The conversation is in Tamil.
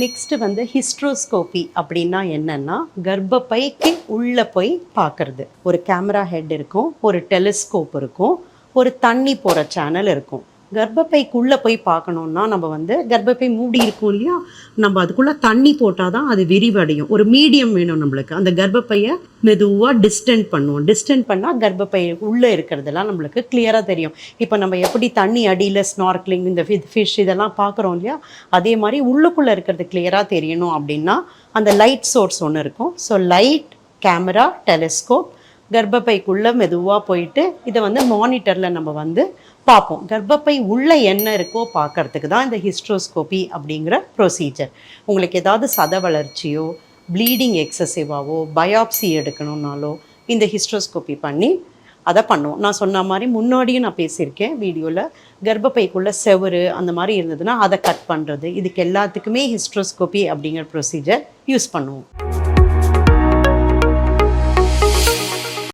நெக்ஸ்ட்டு வந்து ஹிஸ்ட்ரோஸ்கோபி அப்படின்னா என்னென்னா கர்ப்பப்பைக்கு உள்ளே போய் பார்க்குறது. ஒரு கேமரா ஹெட் இருக்கும், ஒரு டெலிஸ்கோப் இருக்கும், ஒரு தண்ணி போகிற சேனல் இருக்கும். கர்ப்பப்பைக்குள்ளே போய் பார்க்கணுன்னா நம்ம வந்து கர்ப்பப்பை மூடி இருக்கும் இல்லையா, நம்ம அதுக்குள்ளே தண்ணி போட்டால் தான் அது விரிவடையும். ஒரு மீடியம் வேணும் நம்மளுக்கு. அந்த கர்ப்பப்பையை மெதுவாக டிஸ்டன்ட் பண்ணுவோம். டிஸ்டன்ட் பண்ணால் கர்ப்பப்பை உள்ளே இருக்கிறதெல்லாம் நம்மளுக்கு கிளியராக தெரியும். இப்போ நம்ம எப்படி தண்ணி அடியில் ஸ்நார்க்லிங் இந்த ஃபிஷ் இதெல்லாம் பார்க்குறோம் இல்லையா, அதே மாதிரி உள்ளுக்குள்ளே இருக்கிறது கிளியராக தெரியணும் அப்படின்னா அந்த லைட் சோர்ஸ் ஒன்று இருக்கும். ஸோ லைட், கேமரா, டெலிஸ்கோப் கர்ப்பப்பைக்குள்ளே மெதுவாக போயிட்டு இதை வந்து மானிட்டரில் நம்ம வந்து பார்ப்போம். கர்ப்பப்பை உள்ளே என்ன இருக்கோ பார்க்கறதுக்கு தான் இந்த ஹிஸ்ட்ரோஸ்கோபி அப்படிங்கிற ப்ரொசீஜர். உங்களுக்கு ஏதாவது சத வளர்ச்சியோ, ப்ளீடிங் எக்ஸசிவாவோ, பயாப்சி எடுக்கணுன்னாலோ இந்த ஹிஸ்ட்ரோஸ்கோபி பண்ணி அதை பண்ணுவோம். நான் சொன்ன மாதிரி முன்னாடியும் நான் பேசியிருக்கேன் வீடியோவில். கர்ப்பப்பைக்குள்ளே செவுரு அந்த மாதிரி இருந்ததுன்னா அதை கட் பண்ணுறது, இதுக்கு எல்லாத்துக்குமே ஹிஸ்ட்ரோஸ்கோபி அப்படிங்கிற ப்ரொசீஜர் யூஸ் பண்ணுவோம்.